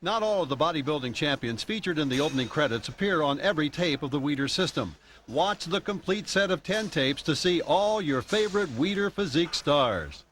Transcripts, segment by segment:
Not all of the bodybuilding champions featured in the opening credits appear on every tape of the Weider system. Watch the complete set of 10 tapes to see all your favorite Weider physique stars.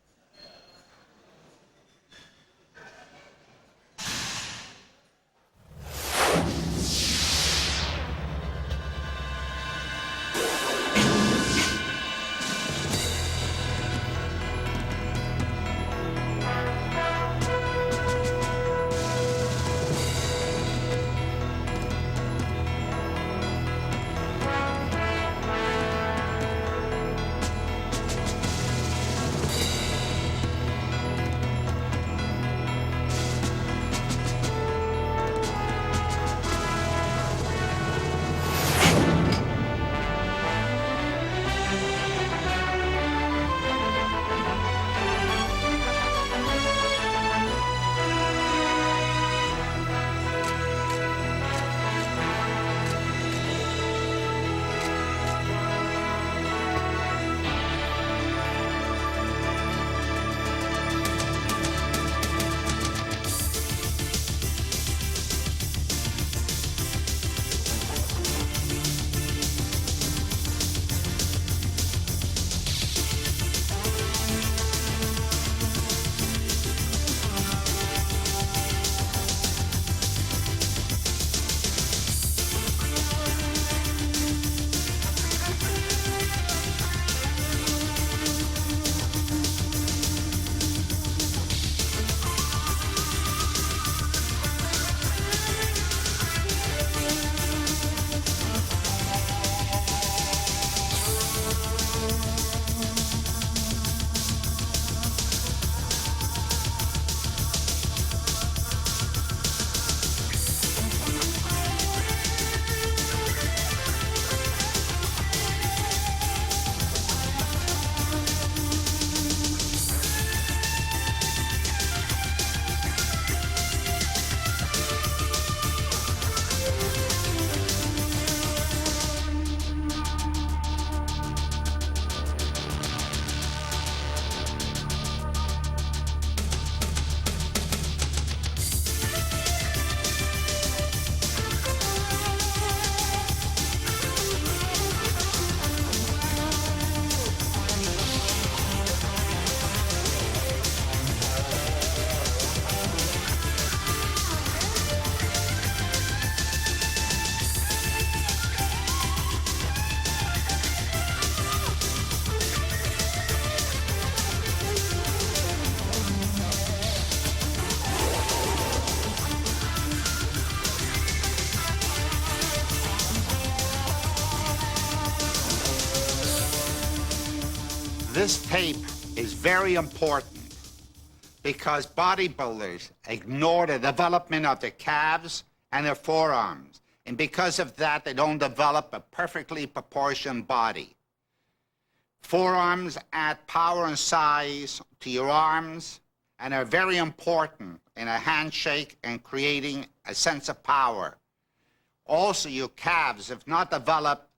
This tape is very important because bodybuilders ignore the development of their calves and their forearms. And because of that, they don't develop a perfectly proportioned body. Forearms add power and size to your arms and are very important in a handshake and creating a sense of power. Also, your calves, if not developed,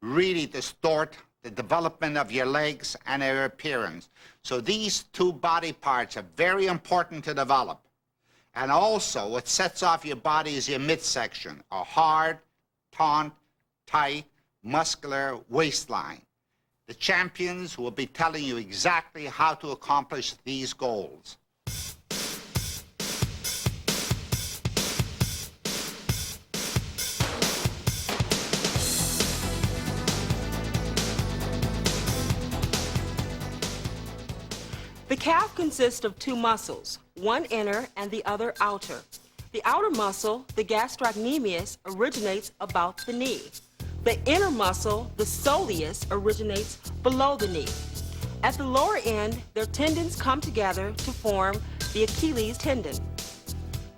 really distort the development of your legs and their appearance. So these two body parts are very important to develop. And also, what sets off your body is your midsection, a hard, taut, tight, muscular waistline. The champions will be telling you exactly how to accomplish these goals. The calf consists of two muscles, one inner and the other outer. The outer muscle, the gastrocnemius, originates about the knee. The inner muscle, the soleus, originates below the knee. At the lower end, their tendons come together to form the Achilles tendon.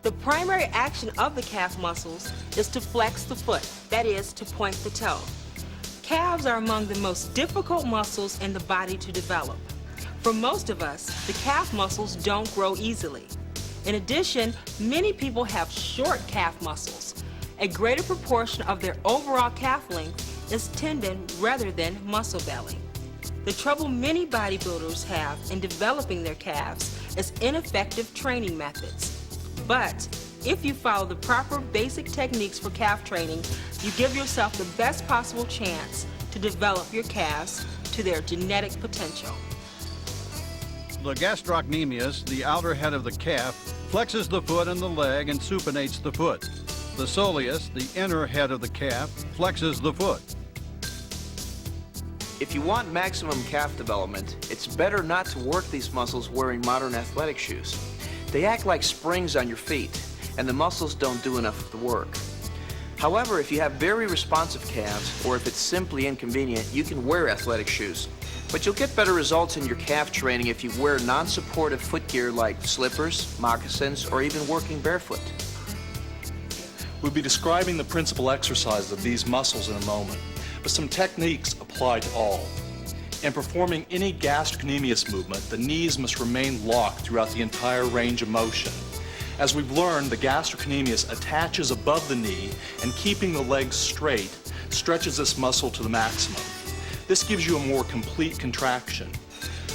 The primary action of the calf muscles is to flex the foot, that is, to point the toe. Calves are among the most difficult muscles in the body to develop. For most of us, the calf muscles don't grow easily. In addition, many people have short calf muscles. A greater proportion of their overall calf length is tendon rather than muscle belly. The trouble many bodybuilders have in developing their calves is ineffective training methods. But if you follow the proper basic techniques for calf training, you give yourself the best possible chance to develop your calves to their genetic potential. The gastrocnemius, the outer head of the calf, flexes the foot and the leg and supinates the foot. The soleus, the inner head of the calf, flexes the foot. If you want maximum calf development, it's better not to work these muscles wearing modern athletic shoes. They act like springs on your feet, and the muscles don't do enough of the work. However, if you have very responsive calves, or if it's simply inconvenient, you can wear athletic shoes. But you'll get better results in your calf training if you wear non-supportive footgear like slippers, moccasins, or even working barefoot. We'll be describing the principal exercises of these muscles in a moment, but some techniques apply to all. In performing any gastrocnemius movement, the knees must remain locked throughout the entire range of motion. As we've learned, the gastrocnemius attaches above the knee, and keeping the legs straight stretches this muscle to the maximum. This gives you a more complete contraction.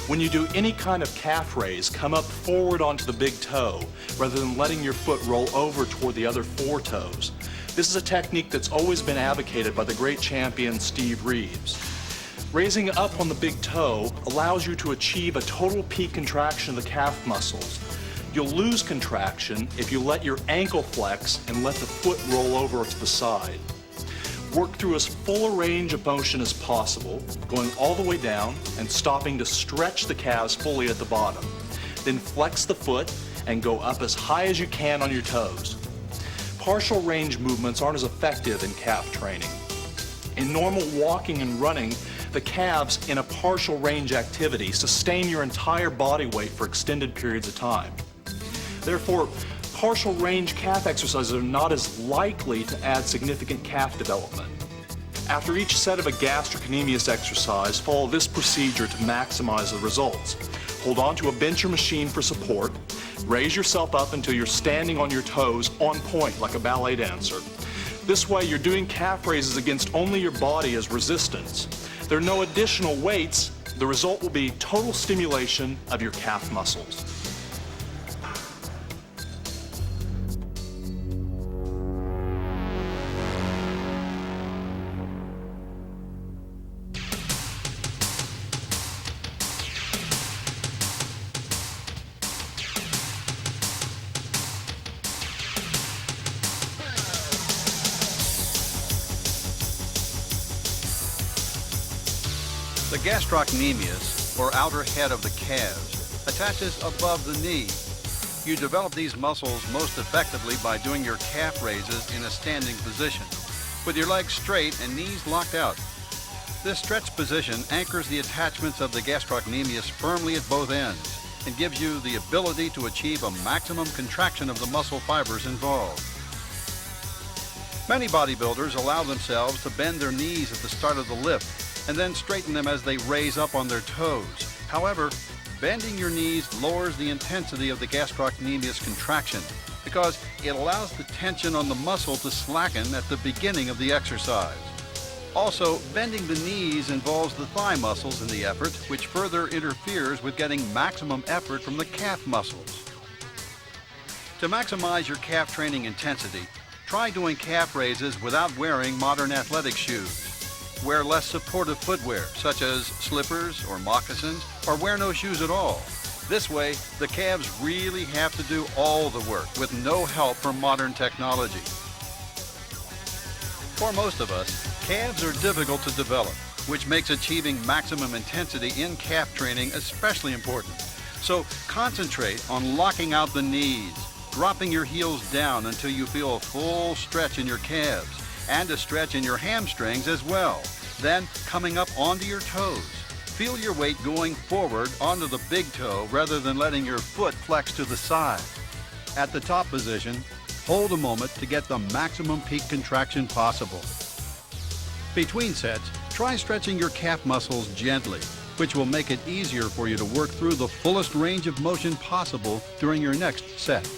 When you do any kind of calf raise, come up forward onto the big toe rather than letting your foot roll over toward the other four toes. This is a technique that's always been advocated by the great champion Steve Reeves. Raising up on the big toe allows you to achieve a total peak contraction of the calf muscles. You'll lose contraction if you let your ankle flex and let the foot roll over to the side. Work through as full a range of motion as possible, going all the way down and stopping to stretch the calves fully at the bottom. Then flex the foot and go up as high as you can on your toes. Partial range movements aren't as effective in calf training. In normal walking and running, the calves in a partial range activity sustain your entire body weight for extended periods of time. Therefore, partial range calf exercises are not as likely to add significant calf development. After each set of a gastrocnemius exercise, follow this procedure to maximize the results. Hold on to a bench or machine for support. Raise yourself up until you're standing on your toes on point like a ballet dancer. This way you're doing calf raises against only your body as resistance. There are no additional weights. The result will be total stimulation of your calf muscles. The gastrocnemius, or outer head of the calves, attaches above the knee. You develop these muscles most effectively by doing your calf raises in a standing position, with your legs straight and knees locked out. This stretched position anchors the attachments of the gastrocnemius firmly at both ends and gives you the ability to achieve a maximum contraction of the muscle fibers involved. Many bodybuilders allow themselves to bend their knees at the start of the lift and then straighten them as they raise up on their toes. However, bending your knees lowers the intensity of the gastrocnemius contraction because it allows the tension on the muscle to slacken at the beginning of the exercise. Also, bending the knees involves the thigh muscles in the effort, which further interferes with getting maximum effort from the calf muscles. To maximize your calf training intensity, try doing calf raises without wearing modern athletic shoes. Wear less supportive footwear, such as slippers or moccasins, or wear no shoes at all. This way, the calves really have to do all the work with no help from modern technology. For most of us, calves are difficult to develop, which makes achieving maximum intensity in calf training especially important. So concentrate on locking out the knees, dropping your heels down until you feel a full stretch in your calves, and a stretch in your hamstrings as well. Then coming up onto your toes. Feel your weight going forward onto the big toe rather than letting your foot flex to the side. At the top position, hold a moment to get the maximum peak contraction possible. Between sets, try stretching your calf muscles gently, which will make it easier for you to work through the fullest range of motion possible during your next set.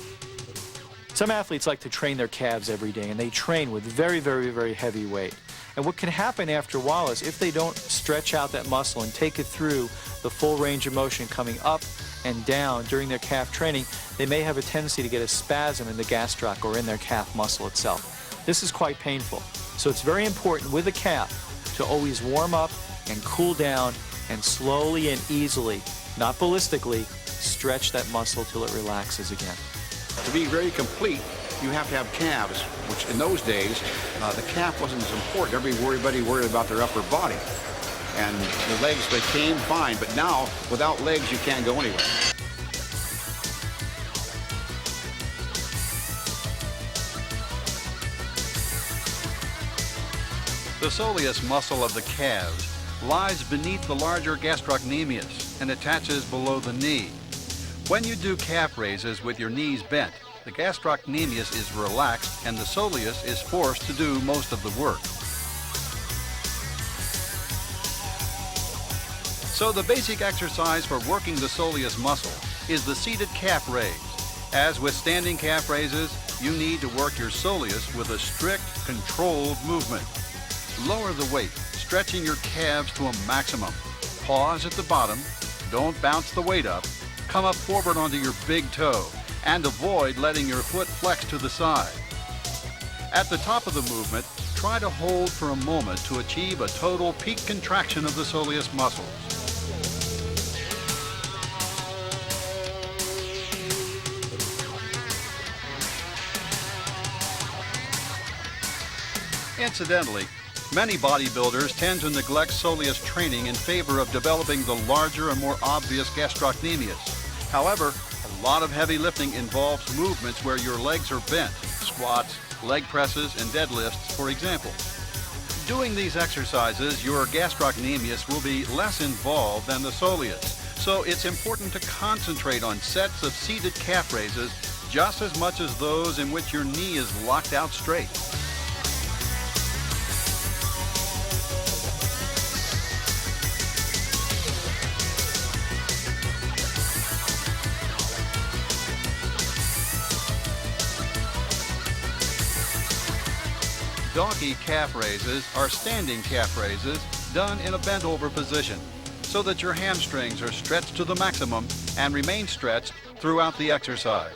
Some athletes like to train their calves every day, and they train with very, very, very heavy weight. And what can happen after a while is if they don't stretch out that muscle and take it through the full range of motion coming up and down during their calf training, they may have a tendency to get a spasm in the gastroc or in their calf muscle itself. This is quite painful. So it's very important with the calf to always warm up and cool down and slowly and easily, not ballistically, stretch that muscle till it relaxes again. To be very complete, you have to have calves, which in those days, the calf wasn't as important. Everybody worried about their upper body. And the legs became fine, but now, without legs, you can't go anywhere. The soleus muscle of the calves lies beneath the larger gastrocnemius and attaches below the knee. When you do calf raises with your knees bent, the gastrocnemius is relaxed and the soleus is forced to do most of the work. So the basic exercise for working the soleus muscle is the seated calf raise. As with standing calf raises, you need to work your soleus with a strict, controlled movement. Lower the weight, stretching your calves to a maximum. Pause at the bottom, don't bounce the weight up, come up forward onto your big toe, and avoid letting your foot flex to the side. At the top of the movement, try to hold for a moment to achieve a total peak contraction of the soleus muscles. Incidentally, many bodybuilders tend to neglect soleus training in favor of developing the larger and more obvious gastrocnemius. However, a lot of heavy lifting involves movements where your legs are bent, squats, leg presses, and deadlifts, for example. Doing these exercises, your gastrocnemius will be less involved than the soleus, so it's important to concentrate on sets of seated calf raises just as much as those in which your knee is locked out straight. Donkey calf raises are standing calf raises done in a bent over position so that your hamstrings are stretched to the maximum and remain stretched throughout the exercise.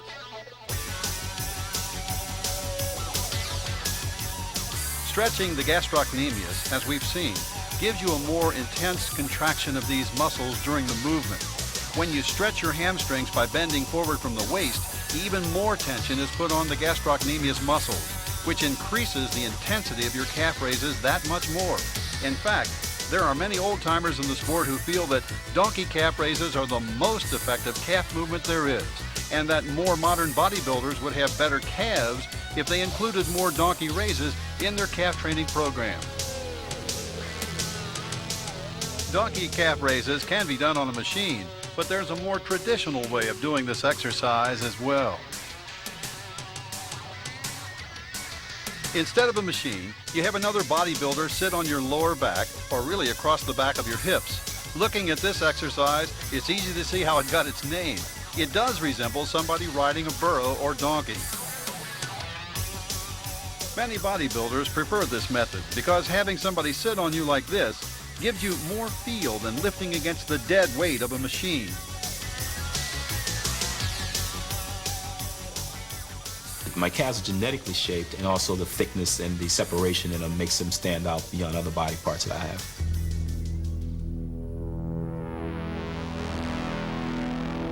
Stretching the gastrocnemius, as we've seen, gives you a more intense contraction of these muscles during the movement. When you stretch your hamstrings by bending forward from the waist, even more tension is put on the gastrocnemius muscles, which increases the intensity of your calf raises that much more. In fact, there are many old-timers in the sport who feel that donkey calf raises are the most effective calf movement there is, and that more modern bodybuilders would have better calves if they included more donkey raises in their calf training program. Donkey calf raises can be done on a machine, but there's a more traditional way of doing this exercise as well. Instead of a machine, you have another bodybuilder sit on your lower back, or really across the back of your hips. Looking at this exercise, it's easy to see how it got its name. It does resemble somebody riding a burro or donkey. Many bodybuilders prefer this method because having somebody sit on you like this gives you more feel than lifting against the dead weight of a machine. My calves are genetically shaped, and also the thickness and the separation in them makes them stand out beyond other body parts that I have.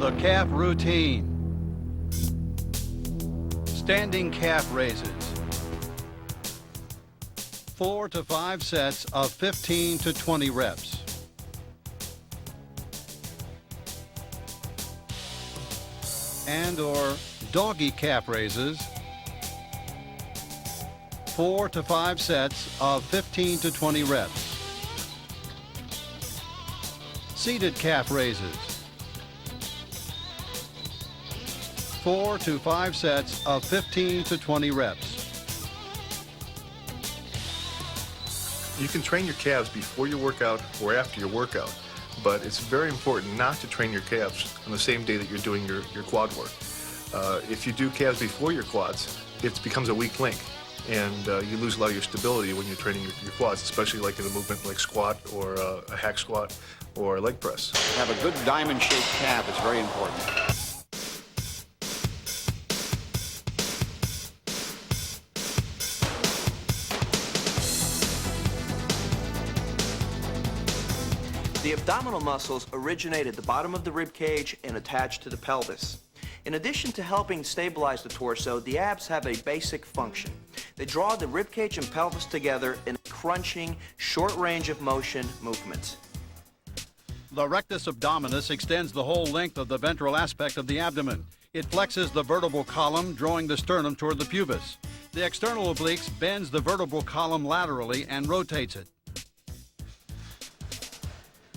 The calf routine. Standing calf raises. 4 to 5 sets of 15 to 20 reps. And/or doggy calf raises. 4 to 5 sets of 15 to 20 reps. Seated calf raises. 4 to 5 sets of 15 to 20 reps. You can train your calves before your workout or after your workout, but it's very important not to train your calves on the same day that you're doing your quad work. If you do calves before your quads, it becomes a weak link, and you lose a lot of your stability when you're training your quads, especially like in a movement like squat or a hack squat or a leg press. Have a good diamond-shaped calf is very important. The abdominal muscles originate at the bottom of the rib cage and attach to the pelvis. In addition to helping stabilize the torso, the abs have a basic function. They draw the rib cage and pelvis together in a crunching, short range of motion movement. The rectus abdominis extends the whole length of the ventral aspect of the abdomen. It flexes the vertebral column, drawing the sternum toward the pubis. The external obliques bends the vertebral column laterally and rotates it.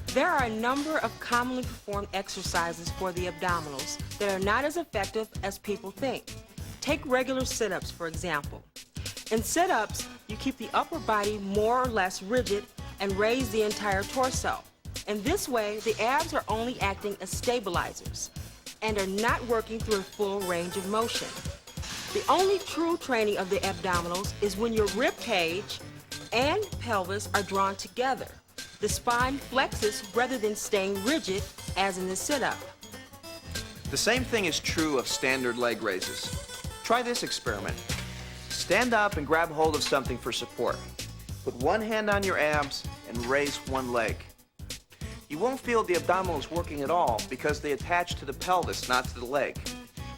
There are a number of commonly performed exercises for the abdominals that are not as effective as people think. Take regular sit-ups, for example. In sit-ups, you keep the upper body more or less rigid and raise the entire torso. In this way, the abs are only acting as stabilizers and are not working through a full range of motion. The only true training of the abdominals is when your rib cage and pelvis are drawn together. The spine flexes rather than staying rigid, as in the sit-up. The same thing is true of standard leg raises. Try this experiment. Stand up and grab hold of something for support. Put one hand on your abs and raise one leg. You won't feel the abdominals working at all because they attach to the pelvis, not to the leg.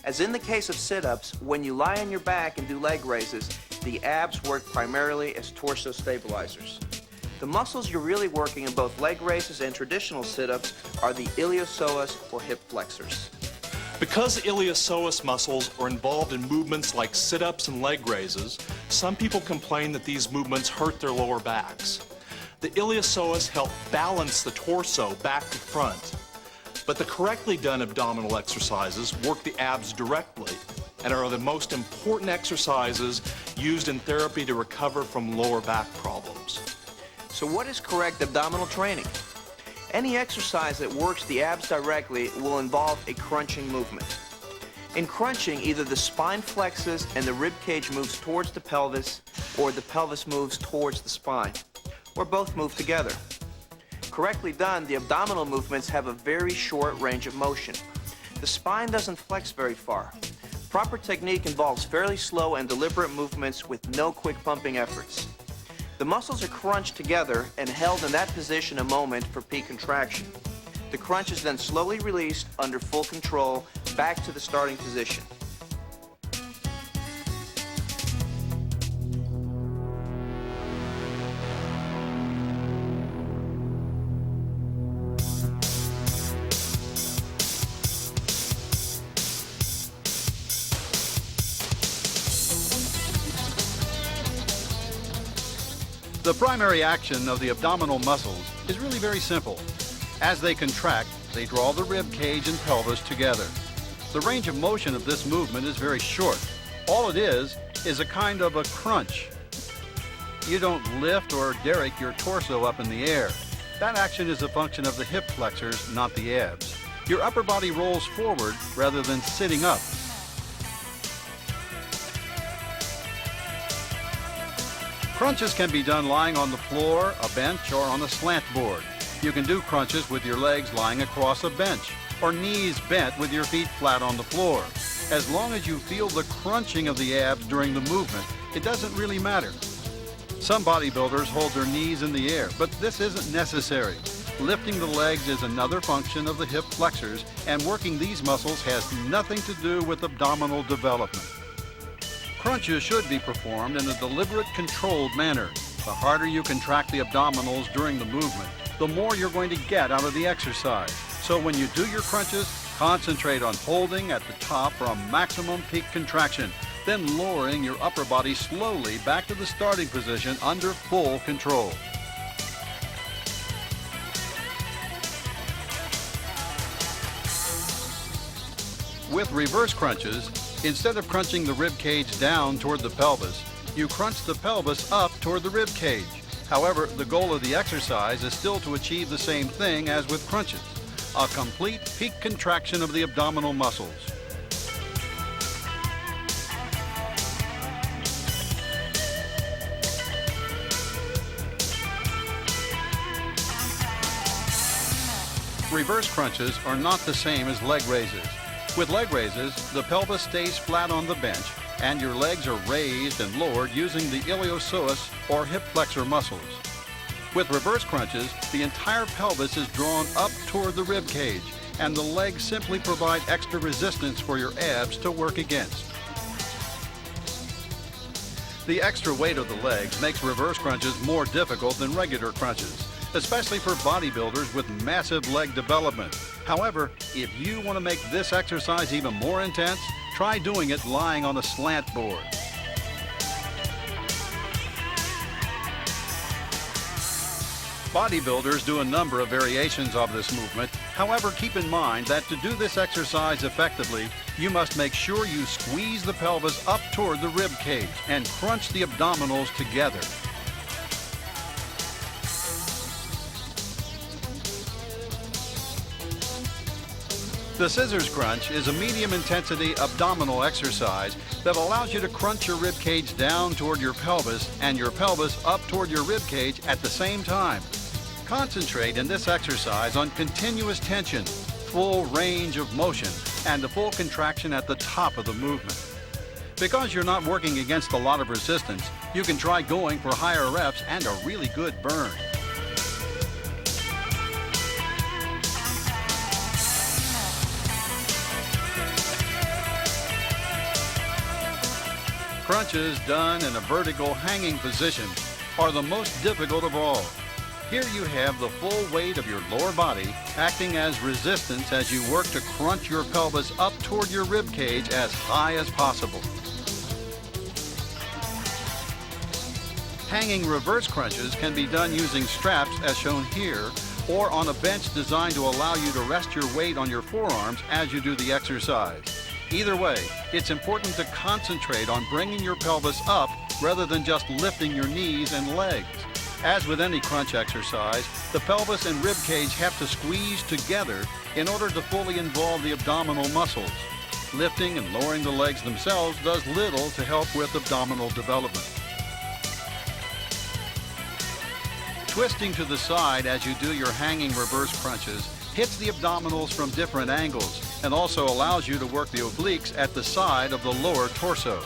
As in the case of sit-ups, when you lie on your back and do leg raises, the abs work primarily as torso stabilizers. The muscles you're really working in both leg raises and traditional sit-ups are the iliopsoas or hip flexors. Because iliopsoas muscles are involved in movements like sit-ups and leg raises, some people complain that these movements hurt their lower backs. The iliopsoas help balance the torso back to front. But the correctly done abdominal exercises work the abs directly and are the most important exercises used in therapy to recover from lower back problems. So what is correct abdominal training? Any exercise that works the abs directly will involve a crunching movement. In crunching, either the spine flexes and the rib cage moves towards the pelvis, or the pelvis moves towards the spine, or both move together. Correctly done, the abdominal movements have a very short range of motion. The spine doesn't flex very far. Proper technique involves fairly slow and deliberate movements with no quick pumping efforts. The muscles are crunched together and held in that position a moment for peak contraction. The crunch is then slowly released under full control back to the starting position. The primary action of the abdominal muscles is really very simple. As they contract, they draw the rib cage and pelvis together. The range of motion of this movement is very short. All it is a kind of a crunch. You don't lift or derrick your torso up in the air. That action is a function of the hip flexors, not the abs. Your upper body rolls forward rather than sitting up. Crunches can be done lying on the floor, a bench, or on a slant board. You can do crunches with your legs lying across a bench, or knees bent with your feet flat on the floor. As long as you feel the crunching of the abs during the movement, it doesn't really matter. Some bodybuilders hold their knees in the air, but this isn't necessary. Lifting the legs is another function of the hip flexors, and working these muscles has nothing to do with abdominal development. Crunches should be performed in a deliberate, controlled manner. The harder you contract the abdominals during the movement, the more you're going to get out of the exercise. So when you do your crunches, concentrate on holding at the top for a maximum peak contraction, then lowering your upper body slowly back to the starting position under full control. With reverse crunches, instead of crunching the rib cage down toward the pelvis, you crunch the pelvis up toward the rib cage. However, the goal of the exercise is still to achieve the same thing as with crunches, a complete peak contraction of the abdominal muscles. Reverse crunches are not the same as leg raises. With leg raises, the pelvis stays flat on the bench and your legs are raised and lowered using the iliopsoas or hip flexor muscles. With reverse crunches, the entire pelvis is drawn up toward the rib cage and the legs simply provide extra resistance for your abs to work against. The extra weight of the legs makes reverse crunches more difficult than regular crunches, especially for bodybuilders with massive leg development. However, if you want to make this exercise even more intense, try doing it lying on a slant board. Bodybuilders do a number of variations of this movement. However, keep in mind that to do this exercise effectively, you must make sure you squeeze the pelvis up toward the rib cage and crunch the abdominals together. The scissors crunch is a medium intensity abdominal exercise that allows you to crunch your rib cage down toward your pelvis and your pelvis up toward your rib cage at the same time. Concentrate in this exercise on continuous tension, full range of motion, and the full contraction at the top of the movement. Because you're not working against a lot of resistance, you can try going for higher reps and a really good burn. Crunches done in a vertical hanging position are the most difficult of all. Here you have the full weight of your lower body acting as resistance as you work to crunch your pelvis up toward your rib cage as high as possible. Hanging reverse crunches can be done using straps as shown here, or on a bench designed to allow you to rest your weight on your forearms as you do the exercise. Either way, it's important to concentrate on bringing your pelvis up rather than just lifting your knees and legs. As with any crunch exercise, the pelvis and rib cage have to squeeze together in order to fully involve the abdominal muscles. Lifting and lowering the legs themselves does little to help with abdominal development. Twisting to the side as you do your hanging reverse crunches hits the abdominals from different angles and also allows you to work the obliques at the side of the lower torso.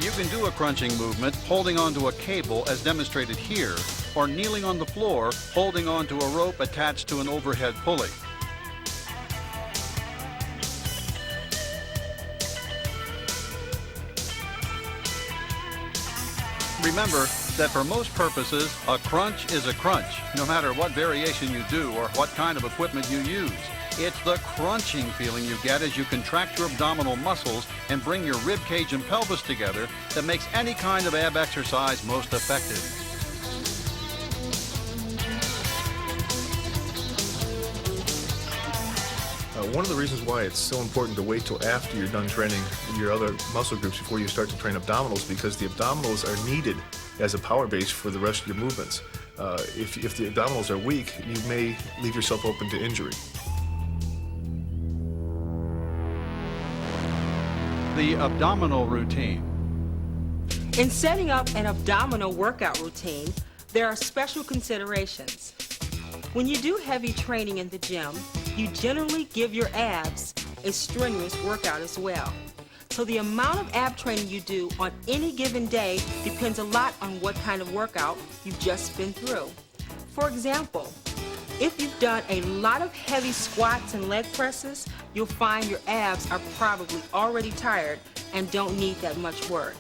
You can do a crunching movement holding onto a cable as demonstrated here, or kneeling on the floor holding onto a rope attached to an overhead pulley. Remember that for most purposes, a crunch is a crunch, no matter what variation you do or what kind of equipment you use. It's the crunching feeling you get as you contract your abdominal muscles and bring your rib cage and pelvis together that makes any kind of ab exercise most effective. One of the reasons why it's so important to wait till after you're done training your other muscle groups before you start to train abdominals, because the abdominals are needed as a power base for the rest of your movements. If the abdominals are weak, you may leave yourself open to injury. The abdominal routine. In setting up an abdominal workout routine, there are special considerations. When you do heavy training in the gym, you generally give your abs a strenuous workout as well. So the amount of ab training you do on any given day depends a lot on what kind of workout you've just been through. For example, if you've done a lot of heavy squats and leg presses, you'll find your abs are probably already tired and don't need that much work.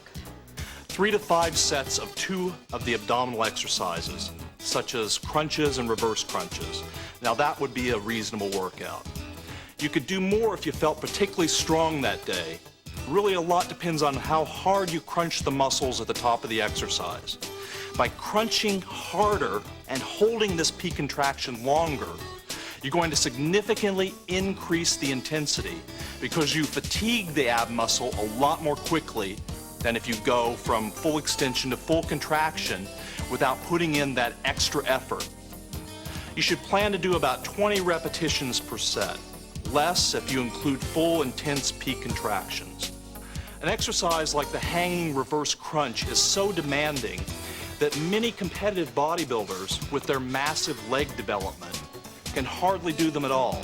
3 to 5 sets of 2 of the abdominal exercises, such as crunches and reverse crunches. Now that would be a reasonable workout. You could do more if you felt particularly strong that day. Really, a lot depends on how hard you crunch the muscles at the top of the exercise. By crunching harder and holding this peak contraction longer, you're going to significantly increase the intensity because you fatigue the ab muscle a lot more quickly than if you go from full extension to full contraction without putting in that extra effort. You should plan to do about 20 repetitions per set, less if you include full intense peak contractions. An exercise like the hanging reverse crunch is so demanding that many competitive bodybuilders with their massive leg development can hardly do them at all.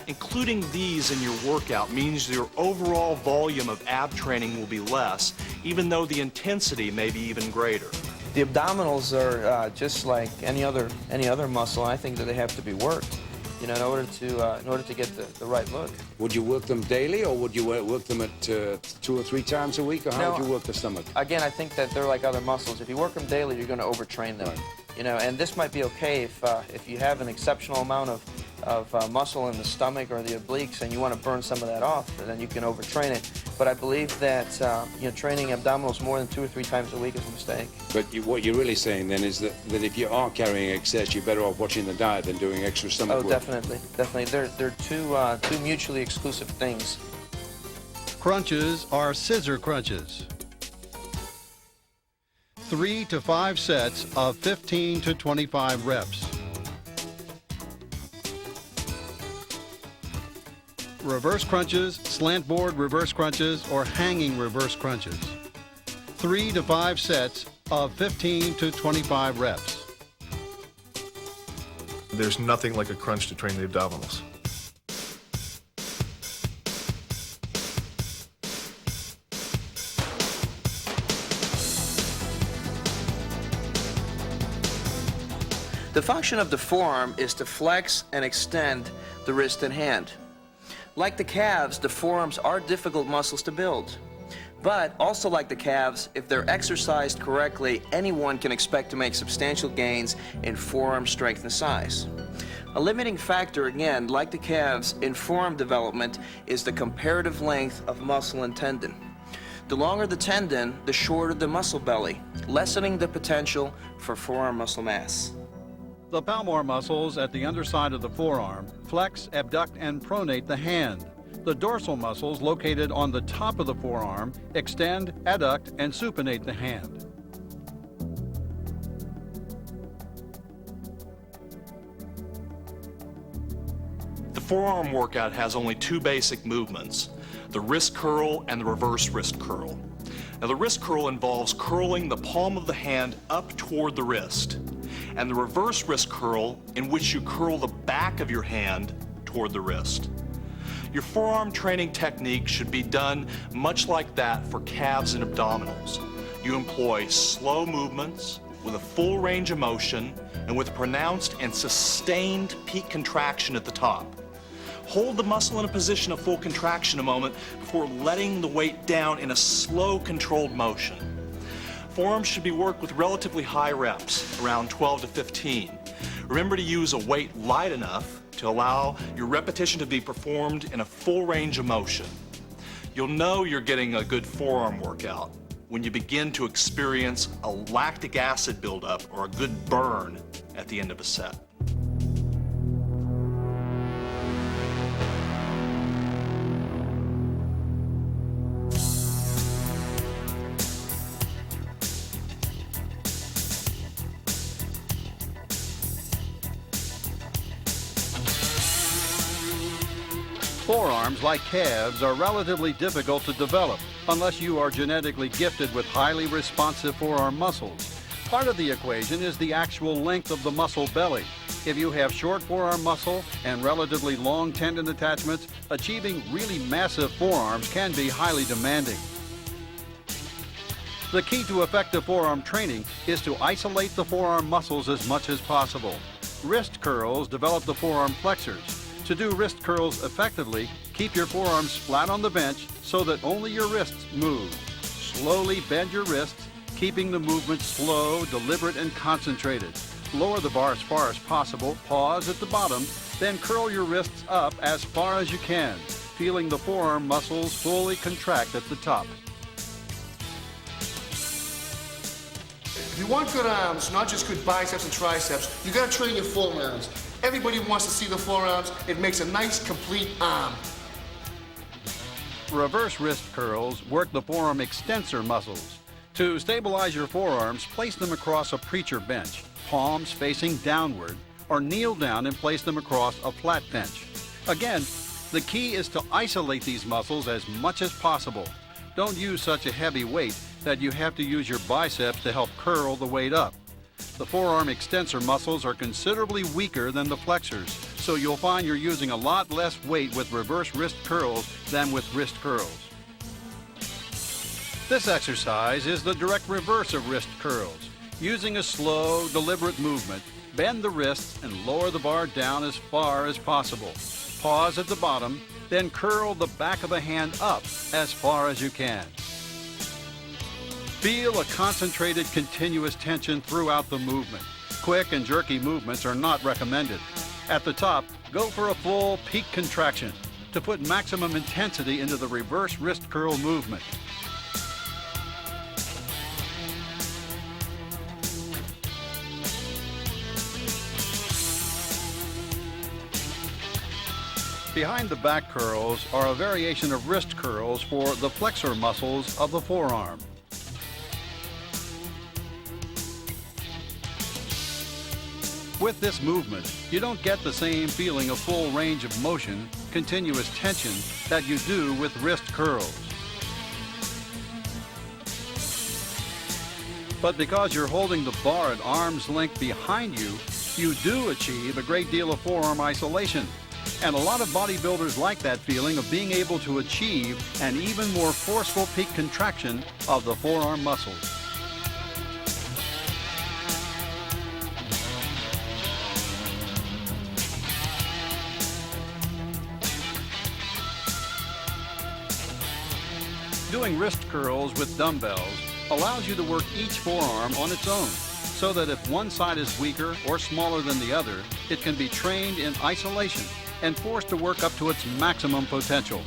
Including these in your workout means your overall volume of ab training will be less, even though the intensity may be even greater. The abdominals are just like any other muscle. I think that they have to be worked, you know, in order to get the right look. Would you work them daily, or would you work them at 2 or 3 times a week, or how would you work the stomach? Again, I think that they're like other muscles. If you work them daily, you're going to overtrain them. Right. You know, and this might be okay if you have an exceptional amount of muscle in the stomach or the obliques, and you want to burn some of that off, then you can overtrain it. But I believe that you know, training abdominals more than 2 or 3 times a week is a mistake. But what you're really saying then is that if you are carrying excess, you're better off watching the diet than doing extra stomach work. Oh, definitely, definitely. They're two mutually exclusive things. Crunches are scissor crunches. 3 to 5 sets of 15 to 25 reps. Reverse crunches, slant board reverse crunches, or hanging reverse crunches. 3 to 5 sets of 15 to 25 reps. There's nothing like a crunch to train the abdominals. The function of the forearm is to flex and extend the wrist and hand. Like the calves, the forearms are difficult muscles to build. But also like the calves, if they're exercised correctly, anyone can expect to make substantial gains in forearm strength and size. A limiting factor, again, like the calves, in forearm development is the comparative length of muscle and tendon. The longer the tendon, the shorter the muscle belly, lessening the potential for forearm muscle mass. The palmar muscles at the underside of the forearm flex, abduct, and pronate the hand. The dorsal muscles located on the top of the forearm extend, adduct, and supinate the hand. The forearm workout has only 2 basic movements, the wrist curl and the reverse wrist curl. Now, the wrist curl involves curling the palm of the hand up toward the wrist, and the reverse wrist curl in which you curl the back of your hand toward the wrist. Your forearm training technique should be done much like that for calves and abdominals. You employ slow movements with a full range of motion and with pronounced and sustained peak contraction at the top. Hold the muscle in a position of full contraction a moment before letting the weight down in a slow, controlled motion. Forearms should be worked with relatively high reps, around 12 to 15. Remember to use a weight light enough to allow your repetition to be performed in a full range of motion. You'll know you're getting a good forearm workout when you begin to experience a lactic acid buildup or a good burn at the end of a set. Forearms, like calves, are relatively difficult to develop unless you are genetically gifted with highly responsive forearm muscles. Part of the equation is the actual length of the muscle belly. If you have short forearm muscle and relatively long tendon attachments, achieving really massive forearms can be highly demanding. The key to effective forearm training is to isolate the forearm muscles as much as possible. Wrist curls develop the forearm flexors. To do wrist curls effectively, keep your forearms flat on the bench so that only your wrists move. Slowly bend your wrists, keeping the movement slow, deliberate, and concentrated. Lower the bar as far as possible, pause at the bottom, then curl your wrists up as far as you can, feeling the forearm muscles fully contract at the top. If you want good arms, not just good biceps and triceps, you gotta train your forearms. Everybody wants to see the forearms. It makes a nice, complete arm. Reverse wrist curls work the forearm extensor muscles. To stabilize your forearms, place them across a preacher bench, palms facing downward, or kneel down and place them across a flat bench. Again, the key is to isolate these muscles as much as possible. don't use such a heavy weight that you have to use your biceps to help curl the weight up. The forearm extensor muscles are considerably weaker than the flexors, so you'll find you're using a lot less weight with reverse wrist curls than with wrist curls. This exercise is the direct reverse of wrist curls. Using a slow, deliberate movement, bend the wrists and lower the bar down as far as possible. Pause at the bottom, then curl the back of the hand up as far as you can. Feel a concentrated, continuous tension throughout the movement. Quick and jerky movements are not recommended. At the top, go for a full peak contraction to put maximum intensity into the reverse wrist curl movement. Behind the back curls are a variation of wrist curls for the flexor muscles of the forearm. With this movement, you don't get the same feeling of full range of motion, continuous tension, that you do with wrist curls. But because you're holding the bar at arm's length behind you, you do achieve a great deal of forearm isolation. And a lot of bodybuilders like that feeling of being able to achieve an even more forceful peak contraction of the forearm muscles. Doing wrist curls with dumbbells allows you to work each forearm on its own, so that if one side is weaker or smaller than the other, it can be trained in isolation and forced to work up to its maximum potential.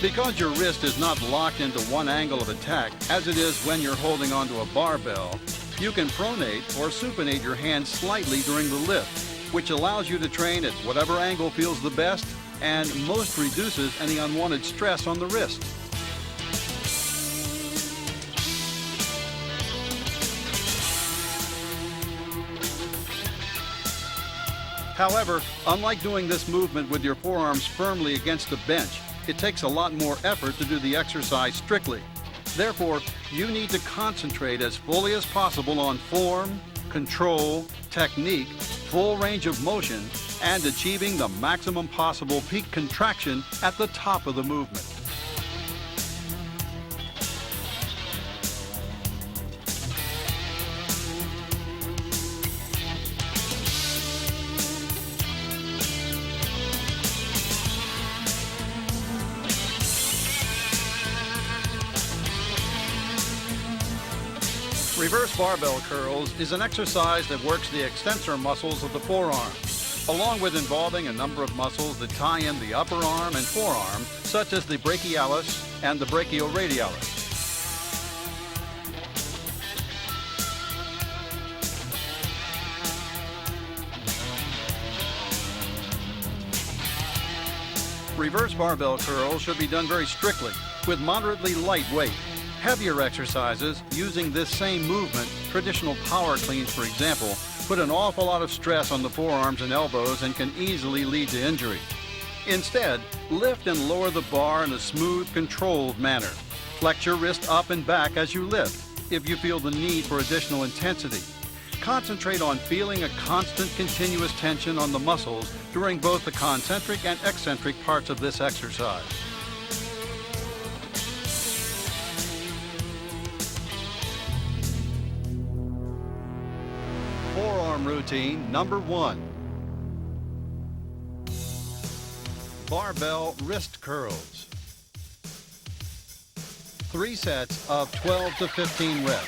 Because your wrist is not locked into one angle of attack, as it is when you're holding onto a barbell, you can pronate or supinate your hand slightly during the lift, which allows you to train at whatever angle feels the best and most reduces any unwanted stress on the wrist. However, unlike doing this movement with your forearms firmly against the bench, it takes a lot more effort to do the exercise strictly. Therefore, you need to concentrate as fully as possible on form, control, technique, full range of motion, and achieving the maximum possible peak contraction at the top of the movement. Reverse barbell curls is an exercise that works the extensor muscles of the forearm, along with involving a number of muscles that tie in the upper arm and forearm, such as the brachialis and the brachioradialis. Reverse barbell curls should be done very strictly, with moderately light weight. Heavier exercises using this same movement, traditional power cleans for example, put an awful lot of stress on the forearms and elbows and can easily lead to injury. Instead, lift and lower the bar in a smooth, controlled manner. Flex your wrist up and back as you lift, if you feel the need for additional intensity. Concentrate on feeling a constant, continuous tension on the muscles during both the concentric and eccentric parts of this exercise. Forearm routine number 1. Barbell wrist curls. 3 sets of 12 to 15 reps.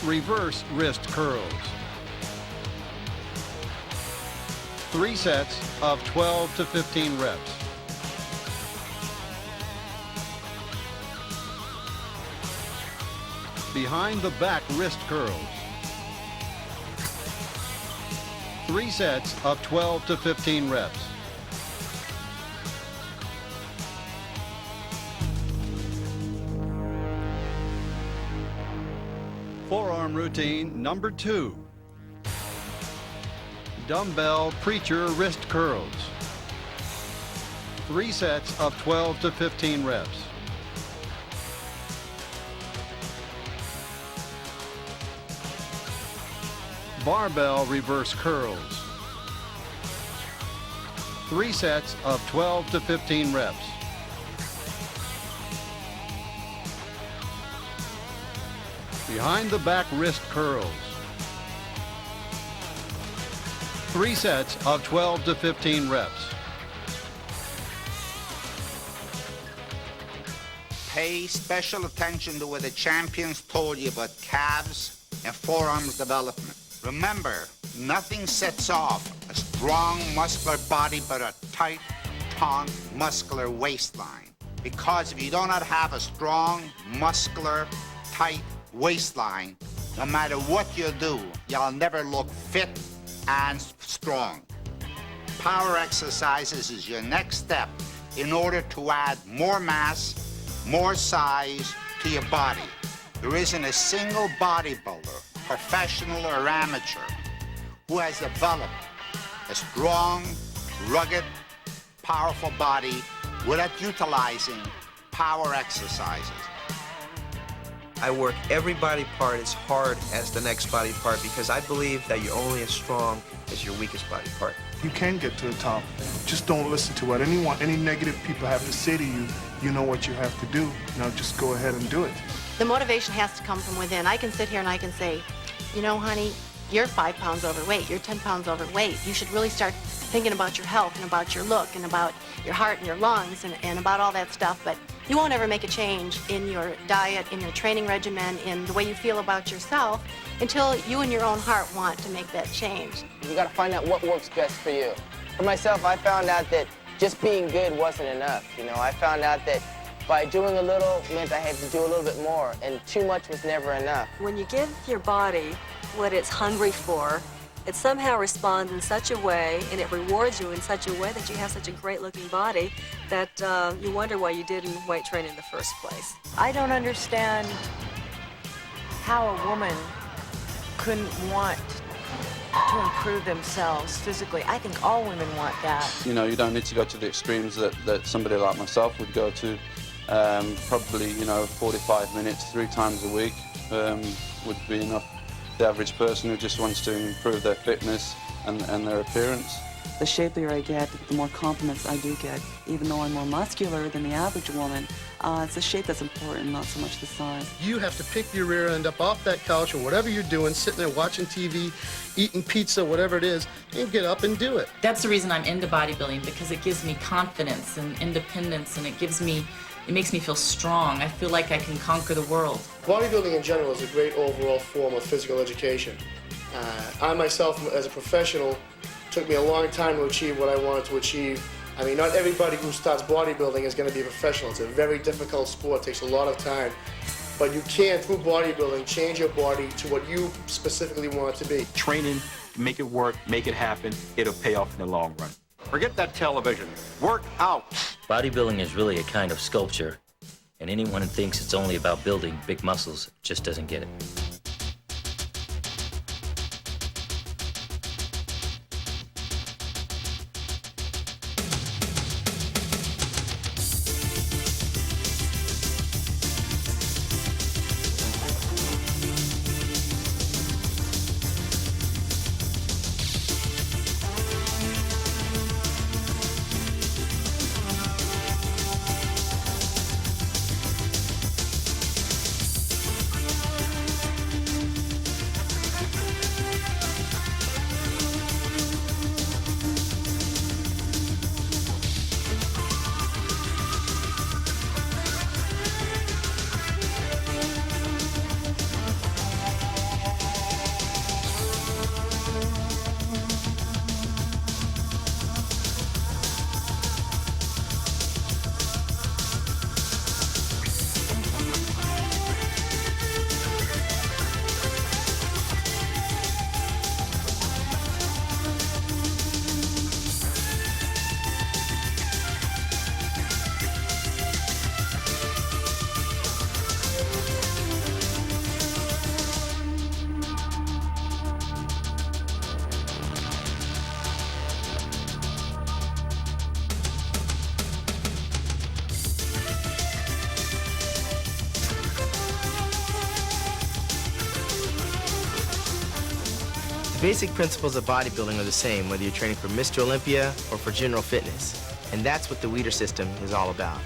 Reverse wrist curls. 3 sets of 12 to 15 reps. Behind the back wrist curls. 3 sets of 12 to 15 reps. Forearm routine number 2. Dumbbell preacher wrist curls. 3 sets of 12 to 15 reps. Barbell reverse curls. 3 sets of 12 to 15 reps. Behind the back wrist curls. 3 sets of 12 to 15 reps. Pay special attention to what the champions told you about calves and forearms development. Remember, nothing sets off a strong, muscular body but a tight, taut, muscular waistline. Because if you do not have a strong, muscular, tight waistline, no matter what you do, you'll never look fit and strong. Power exercises is your next step in order to add more mass, more size to your body. There isn't a single bodybuilder, professional or amateur, who has developed a strong, rugged, powerful body without utilizing power exercises. I work every body part as hard as the next body part because I believe that you're only as strong as your weakest body part. You can get to the top. Just don't listen to what any negative people have to say to you. You know what you have to do. Now just go ahead and do it. The motivation has to come from within. I can sit here and I can say, you know, honey, you're 5 pounds overweight, you're 10 pounds overweight. You should really start thinking about your health and about your look and about your heart and your lungs and about all that stuff. But you won't ever make a change in your diet, in your training regimen, in the way you feel about yourself until you in your own heart want to make that change. You got to find out what works best for you. For myself, I found out that just being good wasn't enough. You know, I found out that by doing a little meant I had to do a little bit more, and too much was never enough. When you give your body what it's hungry for, it somehow responds in such a way, and it rewards you in such a way that you have such a great-looking body that you wonder why you didn't weight train in the first place. I don't understand how a woman couldn't want to improve themselves physically. I think all women want that. You know, you don't need to go to the extremes that somebody like myself would go to. Probably, 45 minutes 3 times a week would be enough. The average person who just wants to improve their fitness and their appearance. The shapelier I get, the more compliments I do get. Even though I'm more muscular than the average woman, it's the shape that's important, not so much the size. You have to pick your rear end up off that couch or whatever you're doing, sitting there watching TV, eating pizza, whatever it is, and get up and do it. That's the reason I'm into bodybuilding, because it gives me confidence and independence, and it makes me feel strong. I feel like I can conquer the world. Bodybuilding in general is a great overall form of physical education. I myself, as a professional, took me a long time to achieve what I wanted to achieve. I mean, not everybody who starts bodybuilding is going to be a professional. It's a very difficult sport, it takes a lot of time. But you can, through bodybuilding, change your body to what you specifically want it to be. Training, make it work, make it happen, it'll pay off in the long run. Forget that television. Work out. Bodybuilding is really a kind of sculpture, and anyone who thinks it's only about building big muscles just doesn't get it. basic principles of bodybuilding are the same whether you're training for Mr. Olympia or for general fitness. And that's what the Weider system is all about.